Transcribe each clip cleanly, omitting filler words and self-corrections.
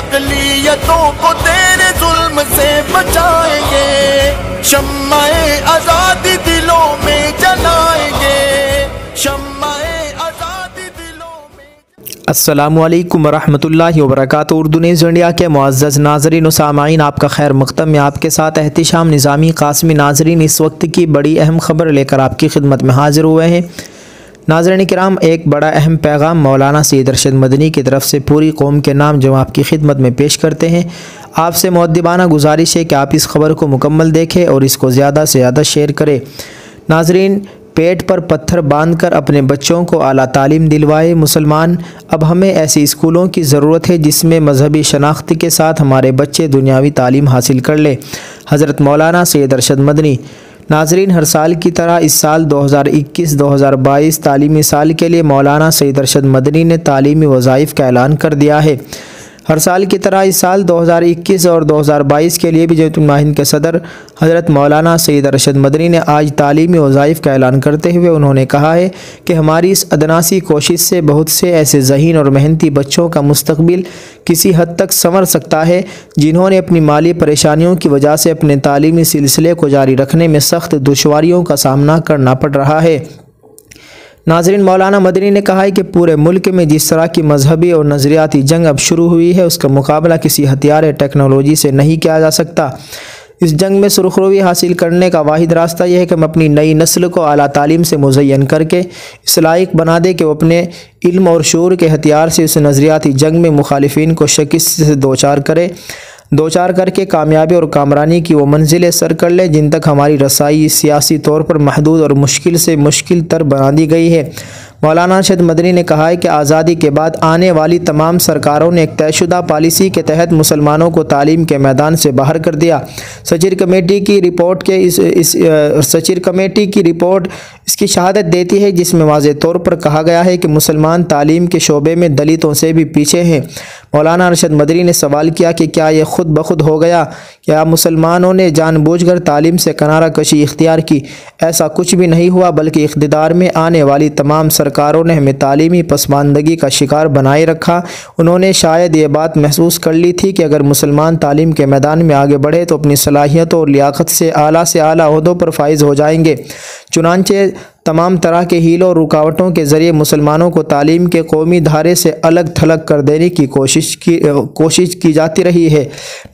اقلیتوں کو تیرے ظلم سے بچائیں گے، شمع آزادی دلوں میں جلائیں گے، شمع آزادی دلوں میں۔ السلام علیکم ورحمۃ اللہ وبرکاتہ۔ اردو نیوز انڈیا کے معزز ناظرین و سامعین، آپ کا خیر مقدم میں آپ کے ساتھ احتشام نظامی قاسمی۔ ناظرین، اس وقت کی بڑی اہم خبر لے کر آپ کی خدمت میں حاضر ہوئے ہیں۔ ناظرین کرام، ایک بڑا اہم پیغام مولانا سید ارشد مدنی کی طرف سے پوری قوم کے نام جو آپ کی خدمت میں پیش کرتے ہیں۔ آپ سے مؤدبانہ گزارش ہے کہ آپ اس خبر کو مکمل دیکھیں اور اس کو زیادہ سے زیادہ شیئر کریں۔ ناظرین، پیٹ پر پتھر باندھ کر اپنے بچوں کو اعلیٰ تعلیم دلوائے مسلمان۔ اب ہمیں ایسی اسکولوں کی ضرورت ہے جس میں مذہبی شناخت کے ساتھ ہمارے بچے دنیاوی تعلیم حاصل کر لیں۔ حضرت مولانا سید ارشد مدنی۔ ناظرین، ہر سال کی طرح اس سال 2021-2022 تعلیمی سال کے لیے مولانا سید ارشد مدنی نے تعلیمی وظائف کا اعلان کر دیا ہے۔ ہر سال کی طرح اس سال 2021 اور 2022 کے لیے بھی جمعیت علماء ہند کے صدر حضرت مولانا سید ارشد مدنی نے آج تعلیمی وظائف کا اعلان کرتے ہوئے انہوں نے کہا ہے کہ ہماری اس ادنا سی کوشش سے بہت سے ایسے ذہین اور محنتی بچوں کا مستقبل کسی حد تک سنور سکتا ہے جنہوں نے اپنی مالی پریشانیوں کی وجہ سے اپنے تعلیمی سلسلے کو جاری رکھنے میں سخت دشواریوں کا سامنا کرنا پڑ رہا ہے۔ ناظرین، مولانا مدنی نے کہا ہے کہ پورے ملک میں جس طرح کی مذہبی اور نظریاتی جنگ اب شروع ہوئی ہے، اس کا مقابلہ کسی ہتھیار ٹیکنالوجی سے نہیں کیا جا سکتا۔ اس جنگ میں سرخروی حاصل کرنے کا واحد راستہ یہ ہے کہ ہم اپنی نئی نسل کو اعلیٰ تعلیم سے مزین کر کے اس لائق بنا دیں کہ وہ اپنے علم اور شعور کے ہتھیار سے اس نظریاتی جنگ میں مخالفین کو شکست سے دوچار کر کے کامیابی اور کامرانی کی وہ منزلیں سر کر لے جن تک ہماری رسائی سیاسی طور پر محدود اور مشکل سے مشکل تر بنا دی گئی ہے۔ مولانا ارشد مدنی نے کہا ہے کہ آزادی کے بعد آنے والی تمام سرکاروں نے ایک طے شدہ پالیسی کے تحت مسلمانوں کو تعلیم کے میدان سے باہر کر دیا۔ سچر کمیٹی کی رپورٹ اس کی شہادت دیتی ہے، جس میں واضح طور پر کہا گیا ہے کہ مسلمان تعلیم کے شعبے میں دلتوں سے بھی پیچھے ہیں۔ مولانا ارشد مدنی نے سوال کیا کہ کیا یہ خود بخود ہو گیا؟ کیا مسلمانوں نے جان بوجھ کر تعلیم سے کنارہ کشی اختیار کی؟ ایسا کچھ بھی نہیں ہوا، بلکہ اقتدار میں آنے والی تمام سرکاروں نے ہمیں تعلیمی پسماندگی کا شکار بنائے رکھا۔ انہوں نے شاید یہ بات محسوس کر لی تھی کہ اگر مسلمان تعلیم کے میدان میں آگے بڑھے تو اپنی صلاحیتوں اور لیاقت سے اعلیٰ عہدوں پر فائز ہو جائیں گے۔ چنانچہ تمام طرح کے ہیلوں اور رکاوٹوں کے ذریعے مسلمانوں کو تعلیم کے قومی دھارے سے الگ تھلگ کر دینے کی کوشش کی جاتی رہی ہے۔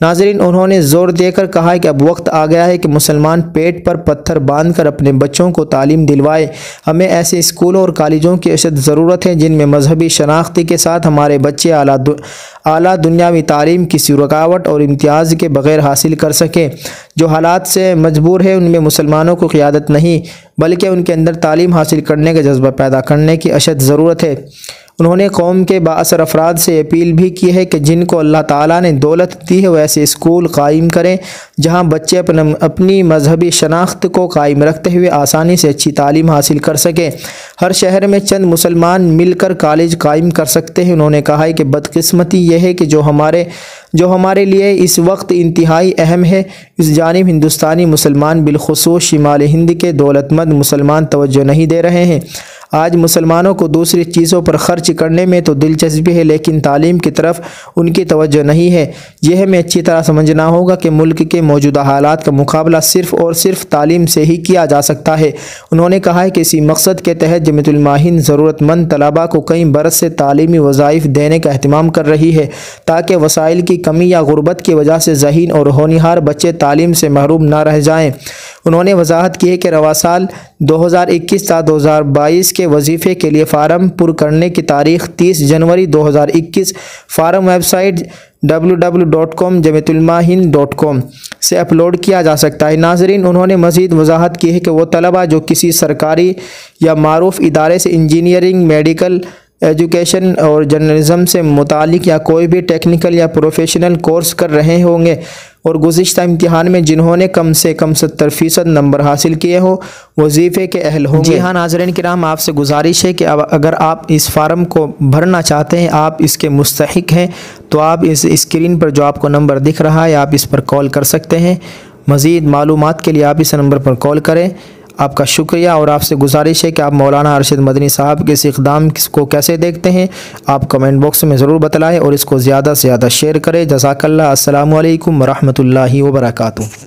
ناظرین، انہوں نے زور دے کر کہا کہ اب وقت آ گیا ہے کہ مسلمان پیٹ پر پتھر باندھ کر اپنے بچوں کو تعلیم دلوائے۔ ہمیں ایسے اسکولوں اور کالجوں کی اشد ضرورت ہے جن میں مذہبی شناخت کے ساتھ ہمارے بچے اعلیٰ دنیاوی تعلیم کسی رکاوٹ اور امتیاز کے بغیر حاصل کر سکیں۔ جو حالات سے مجبور ہے ان میں مسلمانوں کو قیادت نہیں بلکہ ان کے اندر تعلیم حاصل کرنے کا جذبہ پیدا کرنے کی اشد ضرورت ہے۔ انہوں نے قوم کے بااثر افراد سے اپیل بھی کی ہے کہ جن کو اللہ تعالیٰ نے دولت دی ہے وہ ایسے اسکول قائم کریں جہاں بچے اپنی مذہبی شناخت کو قائم رکھتے ہوئے آسانی سے اچھی تعلیم حاصل کر سکیں۔ ہر شہر میں چند مسلمان مل کر کالج قائم کر سکتے ہیں۔ انہوں نے کہا ہے کہ بدقسمتی یہ ہے کہ جو ہمارے لیے اس وقت انتہائی اہم ہے، اس جانب ہندوستانی مسلمان بالخصوص شمال ہند کے دولت مند مسلمان توجہ نہیں دے رہے ہیں۔ آج مسلمانوں کو دوسری چیزوں پر خرچ کرنے میں تو دلچسپی ہے لیکن تعلیم کی طرف ان کی توجہ نہیں ہے۔ یہ ہمیں اچھی طرح سمجھنا ہوگا کہ ملک کے موجودہ حالات کا مقابلہ صرف اور صرف تعلیم سے ہی کیا جا سکتا ہے۔ انہوں نے کہا ہے کہ اسی مقصد کے تحت جمعیت علماء ہند ضرورت مند طلباء کو کئی برس سے تعلیمی وظائف دینے کا اہتمام کر رہی ہے تاکہ وسائل کی کمی یا غربت کی وجہ سے ذہین اور ہونہار بچے تعلیم سے محروم نہ رہ جائیں۔ انہوں نے وضاحت کی ہے کہ رواں سال 2021 تا 2022 کے وظیفے کے لیے فارم پر کرنے کی تاریخ 30 جنوری 2021 فارم ویب سائٹ www.jamiyatulmahhind.com سے اپلوڈ کیا جا سکتا ہے۔ ناظرین، انہوں نے مزید وضاحت کی ہے کہ وہ طلباء جو کسی سرکاری یا معروف ادارے سے انجینئرنگ، میڈیکل، ایجوکیشن اور جرنلزم سے متعلق یا کوئی بھی ٹیکنیکل یا پروفیشنل کورس کر رہے ہوں گے اور گزشتہ امتحان میں جنہوں نے کم سے کم 70% نمبر حاصل کیے ہوں وظیفے کے اہل ہوں گے۔ جی ہاں ناظرین کرام، آپ سے گزارش ہے کہ اگر آپ اس فارم کو بھرنا چاہتے ہیں، آپ اس کے مستحق ہیں، تو آپ اس اسکرین پر جو آپ کو نمبر دکھ رہا ہے آپ اس پر کال کر سکتے ہیں۔ مزید معلومات کے لیے آپ اس نمبر پر کال کریں۔ آپ کا شکریہ، اور آپ سے گزارش ہے کہ آپ مولانا ارشد مدنی صاحب کے اس اقدام کو کیسے دیکھتے ہیں، آپ کمنٹ باکس میں ضرور بتلائیں اور اس کو زیادہ سے زیادہ شیئر کریں۔ جزاک اللہ۔ السلام علیکم ورحمۃ اللہ وبرکاتہ۔